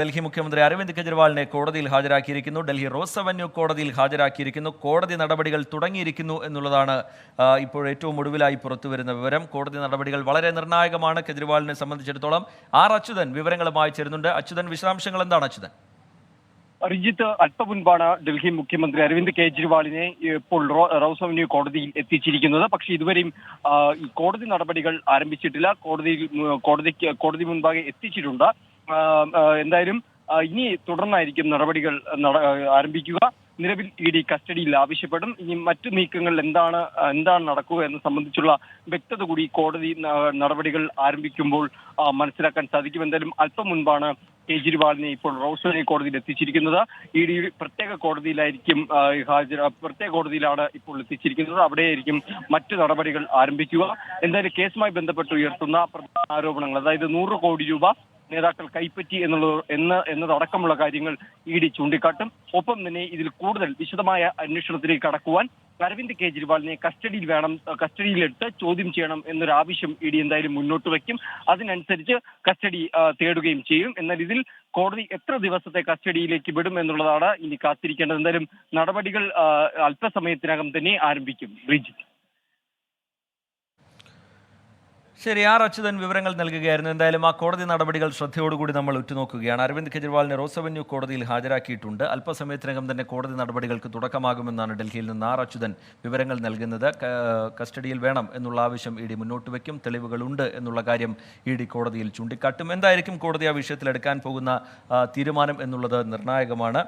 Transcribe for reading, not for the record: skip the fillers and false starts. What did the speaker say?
ഡൽഹി മുഖ്യമന്ത്രി അരവിന്ദ് കെജ്രിവാളിനെ കോടതിയിൽ ഹാജരാക്കിയിരിക്കുന്നു. ഡൽഹി റോസ് അവന്യൂ കോടതിയിൽ ഹാജരാക്കിയിരിക്കുന്നു. കോടതി നടപടികൾ തുടങ്ങിയിരിക്കുന്നു എന്നുള്ളതാണ് ഇപ്പോൾ ഏറ്റവും ഒടുവിലായി പുറത്തുവരുന്ന വിവരം. കോടതി നടപടികൾ വളരെ നിർണായകമാണ് കെജ്രിവാളിനെ സംബന്ധിച്ചിടത്തോളം. ആർ അച്യുതൻ വിവരങ്ങളുമായി ചേരുന്നുണ്ട്. അച്യുതൻ, വിശദാംശങ്ങൾ എന്താണ് അച്യുതൻ? റിജിത്ത്, അല്പം മുൻപാണ് ഡൽഹി മുഖ്യമന്ത്രി അരവിന്ദ് കെജ്രിവാളിനെ ഇപ്പോൾ റോസ് അവന്യൂ കോടതിയിൽ എത്തിച്ചിരിക്കുന്നത്. പക്ഷേ ഇതുവരെയും ഈ കോടതി നടപടികൾ ആരംഭിച്ചിട്ടില്ല. കോടതി മുൻപാകെ എത്തിച്ചിട്ടുണ്ട്. എന്തായാലും ഇനി തുടർന്നായിരിക്കും നടപടികൾ ആരംഭിക്കുക. നിലവിൽ ഇ ഡി കസ്റ്റഡിയിൽ ആവശ്യപ്പെടും. ഇനി മറ്റു നീക്കങ്ങൾ എന്താണ് നടക്കുക എന്ന് സംബന്ധിച്ചുള്ള വ്യക്തത കൂടി കോടതി നടപടികൾ ആരംഭിക്കുമ്പോൾ മനസ്സിലാക്കാൻ സാധിക്കും. എന്തായാലും അല്പം മുൻപാണ് കെജ്രിവാളിനെ ഇപ്പോൾ റോസ് അവന്യൂ കോടതിയിൽ എത്തിച്ചിരിക്കുന്നത്. ഇ ഡി പ്രത്യേക കോടതിയിലാണ് ഇപ്പോൾ എത്തിച്ചിരിക്കുന്നത്. അവിടെയായിരിക്കും മറ്റു നടപടികൾ ആരംഭിക്കുക. എന്തായാലും കേസുമായി ബന്ധപ്പെട്ട് ഉയർത്തുന്ന പ്രധാന ആരോപണങ്ങൾ, അതായത് 100 കോടി രൂപ നേതാക്കൾ കൈപ്പറ്റി എന്നതടക്കമുള്ള കാര്യങ്ങൾ ഇ ഡി ചൂണ്ടിക്കാട്ടും. ഒപ്പം തന്നെ ഇതിൽ കൂടുതൽ വിശദമായ അന്വേഷണത്തിലേക്ക് കടക്കുവാൻ അരവിന്ദ് കെജ്രിവാളിനെ കസ്റ്റഡിയിലെടുത്ത് ചോദ്യം ചെയ്യണം എന്നൊരു ആവശ്യം ഇ ഡി എന്തായാലും മുന്നോട്ട് വയ്ക്കും. അതിനനുസരിച്ച് കസ്റ്റഡി തേടുകയും ചെയ്യും. എന്നാൽ ഇതിൽ കോടതി എത്ര ദിവസത്തെ കസ്റ്റഡിയിലേക്ക് വിടും എന്നുള്ളതാണ് ഇനി കാത്തിരിക്കേണ്ടത്. എന്തായാലും നടപടികൾ അല്പസമയത്തിനകം തന്നെ ആരംഭിക്കും. ബ്രിജിത്ത്. ശരി, ആർ അച്യുതൻ വിവരങ്ങൾ നൽകുകയായിരുന്നു. എന്തായാലും ആ കോടതി നടപടികൾ ശ്രദ്ധയോടുകൂടി നമ്മൾ ഉറ്റുനോക്കുകയാണ്. അരവിന്ദ് കെജ്രിവാളിനെ റോസ് അവന്യൂ കോടതിയിൽ ഹാജരാക്കിയിട്ടുണ്ട്. അല്പസമയത്തിനകം തന്നെ കോടതി നടപടികൾക്ക് തുടക്കമാകുമെന്നാണ് ഡൽഹിയിൽ നിന്ന് ആർ അച്യുതൻ വിവരങ്ങൾ നൽകുന്നത്. കസ്റ്റഡിയിൽ വേണം എന്നുള്ള ആവശ്യം ഇ ഡി മുന്നോട്ട് വയ്ക്കും. തെളിവുകളുണ്ട് എന്നുള്ള കാര്യം ഇ ഡി കോടതിയിൽ ചൂണ്ടിക്കാട്ടും. എന്തായിരിക്കും കോടതി ആ വിഷയത്തിൽ എടുക്കാൻ പോകുന്ന തീരുമാനം എന്നുള്ളത് നിർണായകമാണ്.